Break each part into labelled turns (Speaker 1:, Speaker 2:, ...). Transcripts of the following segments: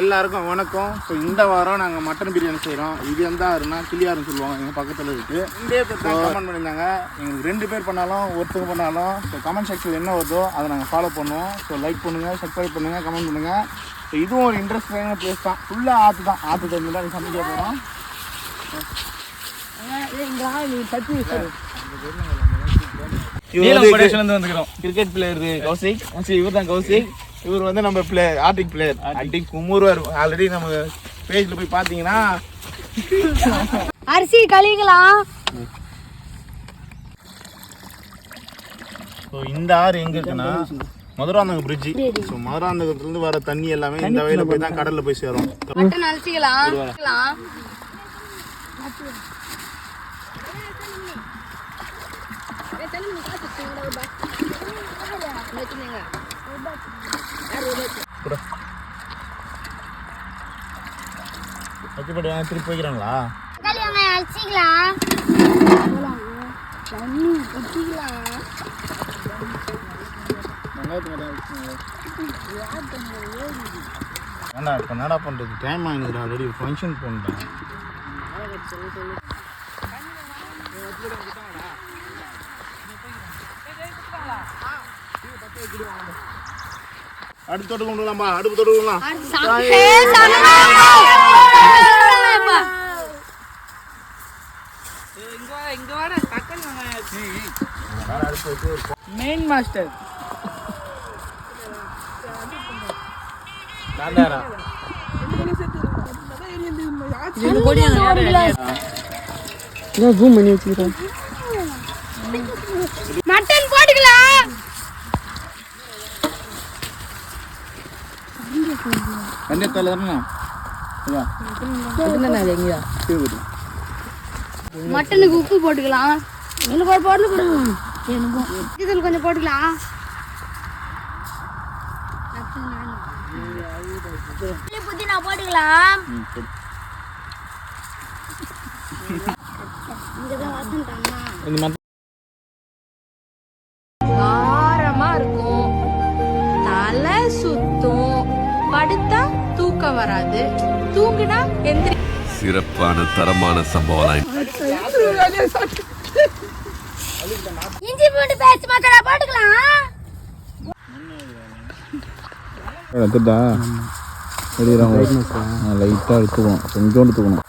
Speaker 1: எல்லாருக்கும் வணக்கம். ஸோ இந்த வாரம் நாங்கள் மட்டன் பிரியாணி செய்கிறோம். இது எந்த ஆறுனா கிளியாருன்னு சொல்லுவாங்க, எங்கள் பக்கத்தில் இருக்குது. கமெண்ட் பண்ணியிருந்தாங்க, எங்களுக்கு 2 பேர் பண்ணாலும் ஒருத்தங்க பண்ணாலும் ஸோ கமெண்ட் செக்ஷன் என்ன வருதோ அதை நாங்கள் ஃபாலோ பண்ணுவோம். ஸோ லைக் பண்ணுங்கள், சப்ஸ்கிரைப் பண்ணுங்கள், கமெண்ட் பண்ணுங்கள். ஸோ இதுவும் ஒரு இன்ட்ரெஸ்டிங்கான பிளேஸ் தான். ஃபுல்லாக ஆற்று தான். ஆற்று தண்ணி தான் சமைக்க போகிறோம். Cricket player Kaushik. இவர் தான் கௌசிக். இவர் வந்து நம்ம பிளேயர், ஆர்டிக் பிளேயர். ஆர்டிக் குமுருவார். ஆல்ரெடி நம்ம பேஜ்ல போய் பார்த்தீங்கன்னா
Speaker 2: அரிசி கழிக்கலாம்.
Speaker 1: இந்த ஆறு எங்க இருக்குன்னா மதுராந்தகம் பிரிட்ஜ். ஸோ மதுராந்தகத்துலேருந்து வர தண்ணி எல்லாமே இந்த வயல போய் தான் கடல்ல போய் சேரும். திருப்பி போய்க்கிறாங்களா? ஏண்டா இப்போ என்னடா பண்ணுறது? டைம் ஆகிடுது. ஆல்ரெடி ஃபங்க்ஷன் போனேன். அடுப்பு தொட்டு கொண்டு வரலாமா? அடுப்பு தொட்டு கொள்ளலாம்.
Speaker 3: மெயின் மாஸ்டர்
Speaker 2: மட்டன் போட்டுக்கலாம். மட்டனுக்கு உப்பு போட்டுக்கலாம். எனக்கு கொஞ்சம் போட்டுக்கலாம். புதினா போட்டுக்கலாம்.
Speaker 4: காரமா இருக்கும், தலை சுத்தும், படுத்தா தூக்கம் வராது, தூங்குனா எந்திரி.
Speaker 5: சிறப்பான தரமான சம்பவம்.
Speaker 2: இஞ்சி பூண்டு பேஸ்ட் மசாலா போட்டுக்கலாம்.
Speaker 1: லைட்டாக எடுத்துக்கணும், கொஞ்சோண்டு எடுத்துக்கணும்.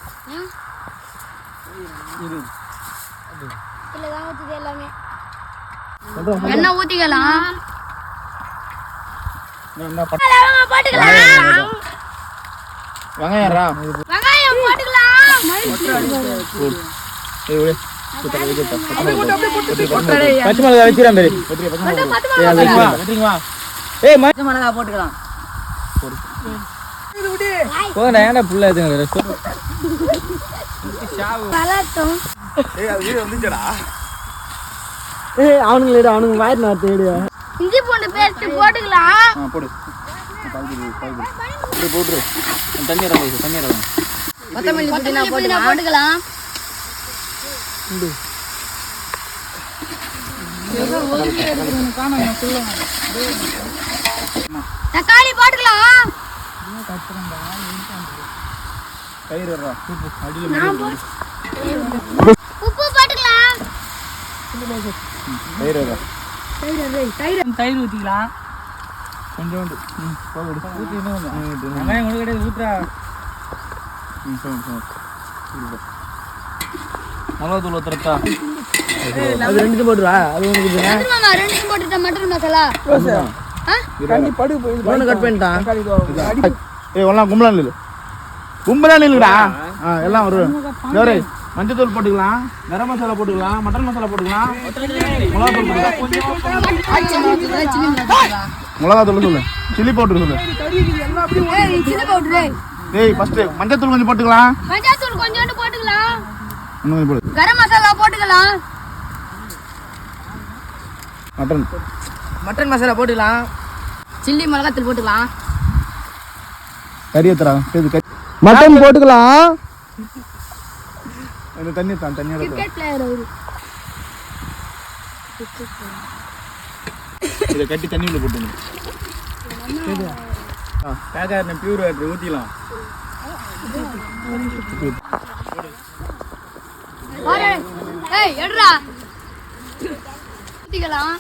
Speaker 2: எண்ணெய் ஊத்திக்கலாம்.
Speaker 1: வெங்காயம்
Speaker 2: போட்டுக்கலாம்.
Speaker 3: பச்சை மிளகா வச்சிடலாம். பச்சை மிளகா போட்டுக்கலாம். ஏன்னா புள்ள அவனுங்க வாயிட்டு நான் தேடு.
Speaker 2: இஞ்சி பூண்டு பேஸ்ட் போட்டுக்கலாம்.
Speaker 1: போட்டுரு. தண்ணீர்
Speaker 2: கொத்தமல்லி புதினா போட்டுக்கலாம். தக்காளி போட்டுக்கலாம். உப்பு போட்டுக்கலாம்.
Speaker 3: தயிர் ஊத்திக்கலாம்.
Speaker 1: கொஞ்சோண்டு
Speaker 3: வெங்காயம் கூட கிடையாது, ஊத்துறா.
Speaker 1: மிளகாத்தூள் ஊத்துறதா?
Speaker 3: அது 2 போட்டுவா. அது உனக்கு
Speaker 2: 2 போட்டுட்டா மட்டன் மசாலா.
Speaker 3: கட் பண்ணிட்டான்.
Speaker 1: எல்லாம் கும்பலா நில்லுடா. எல்லாம் வரும். மஞ்சத்தூள் போட்டுக்கலாம், கரம் மசாலா போட்டுக்கலாம், மட்டன் மசாலா போட்டுக்கலாம், மிளகாத்தூள் போட்டுக்கலாம். மிளகாத்தூள் சொல்லு, சில்லி பவுடர் சொல்லு. ஏய் ஃபர்ஸ்ட் மஞ்சத்தூள் கொஞ்சம் போட்டுக்கலாம்.
Speaker 2: மஞ்சத்தூள் கொஞ்சோண்டு போட்டுக்கலாம்.
Speaker 1: இன்னும் கொஞ்சம் போடு.
Speaker 2: கரம் மசாலா போட்டுக்கலாம்.
Speaker 3: மட்டன் மசாலா போட்டுக்கலாம்.
Speaker 2: சில்லி மிளகாத்தூள் போட்டுக்கலாம்.
Speaker 1: கறி ஏத்துறா.
Speaker 3: மட்டன் போட்டுக்கலாம்.
Speaker 1: இந்த தண்ணி தான் தண்ணியோட
Speaker 2: கிரிக்கெட் பிளேயர் அவரு.
Speaker 1: இதை கட்டி தண்ணியில் போட்டுணும். காக்கா பியூர் வாட்டர் ஊற்றிக்கலாம்.
Speaker 2: ஏய் எடுறா ஊத்திக்கலாம்.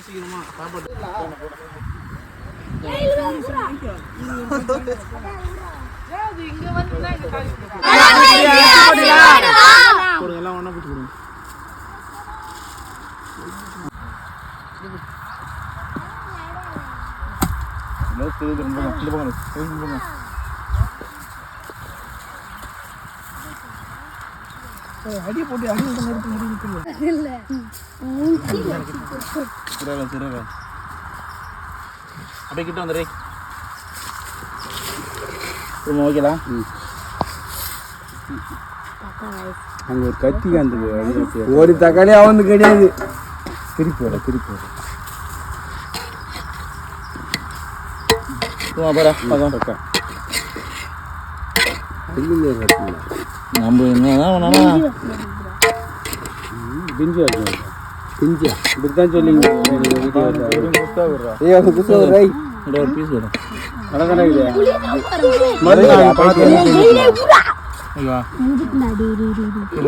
Speaker 1: சீக்கிரமா சாப்பாடு போடுங்க, எல்லாம் ஒன்றா போட்டு கொடுங்க.
Speaker 3: அடியை போட்டு அடி
Speaker 1: அப்படியே கிட்ட வந்துடுறே. ஓகேடா.
Speaker 6: அங்கே ஒரு கத்தி காந்து ஒரு தக்காளி அவந்து கிடையாது. திருப்பி வர
Speaker 1: போடா பக்கம் நம்ம என்னதான் வேணாலும்
Speaker 6: பிஞ்சு வைக்கணும். பிஞ்சா இப்படித்தான் சொல்லிங்க.
Speaker 1: ஒரு பீஸ் வரும்.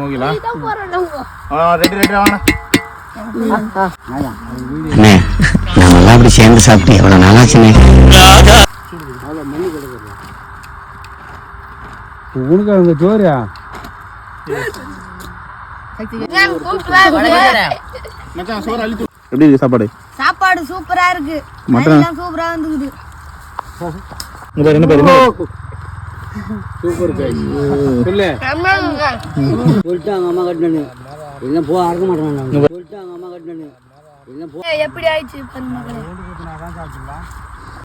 Speaker 1: ஓகேலா ரெடி வாங்க.
Speaker 7: நாமெல்லாம் அப்படி சேர்ந்து சாப்பிட்டு எவ்வளவு நாளாச்சுனே.
Speaker 6: உனக்கு அவங்க ஜோரியா
Speaker 1: மச்சான் சோறு அழிச்சு. எப்படி இருக்கு சாப்பாடு?
Speaker 2: சாப்பாடு சூப்பரா இருக்கு.
Speaker 1: மட்டன்
Speaker 2: சூப்பரா வந்துக்குது.
Speaker 1: உங்க பேர் என்ன பேரு?
Speaker 6: சூப்பர் கை சொல்லு. சொல்லிட்டாங்க அம்மா கட்டினு என்ன போ அறக்க மாட்டேன். சொல்லிட்டாங்க அம்மா கட்டினு என்ன போ.
Speaker 2: எப்படி ஆயிடுச்சு பாருங்க.